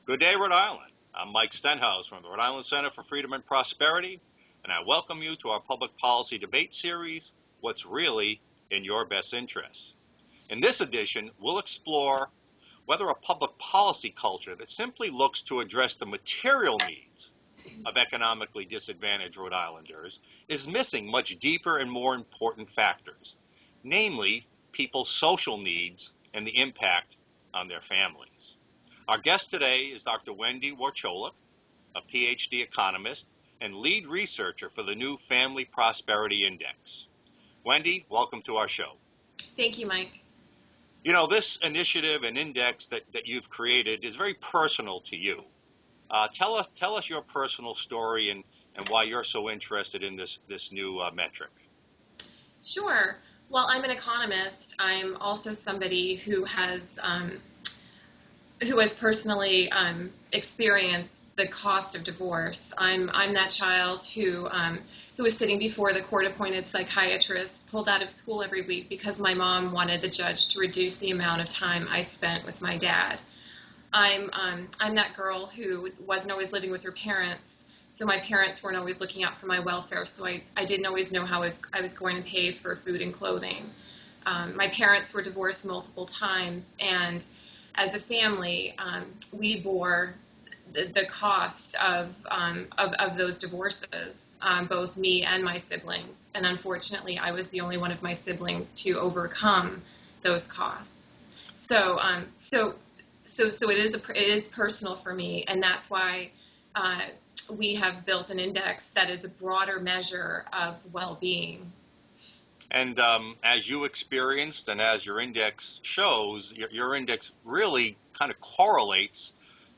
Good day, Rhode Island. I'm Mike Stenhouse from the Rhode Island Center for Freedom and Prosperity, and I welcome you to our public policy debate series, What's Really in Your Best Interests. In this edition, we'll explore whether a public policy culture that simply looks to address the material needs of economically disadvantaged Rhode Islanders is missing much deeper and more important factors, namely people's social needs and the impact on their families. Our guest today is Dr. Wendy Warcholik, a Ph.D. economist and lead researcher for the new Family Prosperity Index. Wendy, welcome to our show. Thank you, Mike. You know, this initiative and index that you've created is very personal to you. Tell us your personal story and why you're so interested in this new metric. Sure. Well, I'm an economist. I'm also somebody who has personally experienced the cost of divorce. I'm that child who was sitting before the court-appointed psychiatrist, pulled out of school every week because my mom wanted the judge to reduce the amount of time I spent with my dad. I'm that girl who wasn't always living with her parents, so my parents weren't always looking out for my welfare, so I didn't always know how I was going to pay for food and clothing. My parents were divorced multiple times, and as a family, we bore the cost of those divorces, both me and my siblings. And unfortunately, I was the only one of my siblings to overcome those costs. So it is personal for me, and that's why we have built an index that is a broader measure of well-being. And as you experienced and as your index shows, your index really kind of correlates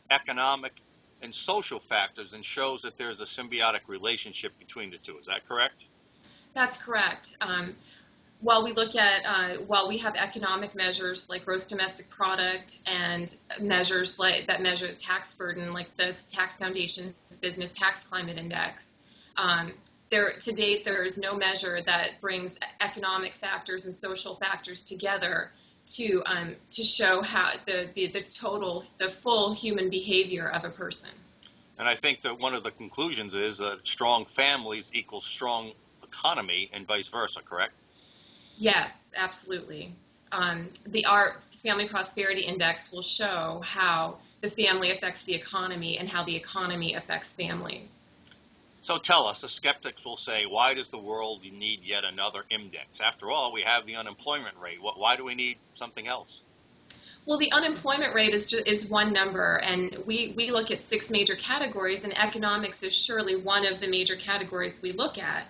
economic and social factors and shows that there's a symbiotic relationship between the two. Is that correct? That's correct. While we have economic measures like gross domestic product and measures that measure the tax burden, like the Tax Foundation's Business Tax Climate Index, to date, there is no measure that brings economic factors and social factors together to show how the full human behavior of a person. And I think that one of the conclusions is that strong families equals strong economy and vice versa, correct? Yes, absolutely. Our Family Prosperity Index will show how the family affects the economy and how the economy affects families. So tell us, the skeptics will say, why does the world need yet another index? After all, we have the unemployment rate. Why do we need something else? Well, the unemployment rate is one number, and we look at 6 major categories, and economics is surely one of the major categories we look at.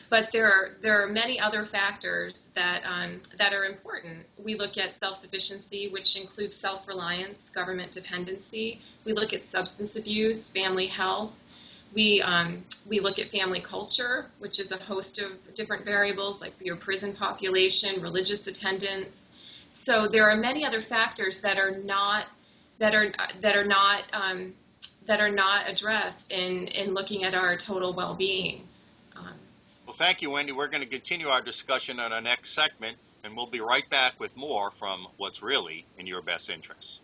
But there are many other factors that are important. We look at self-sufficiency, which includes self-reliance, government dependency. We look at substance abuse, family health. We look at family culture, which is a host of different variables like your prison population, religious attendance. So there are many other factors that are not addressed in looking at our total well-being. Well, thank you, Wendy. We're going to continue our discussion on our next segment, and we'll be right back with more from What's Really in Your Best Interests.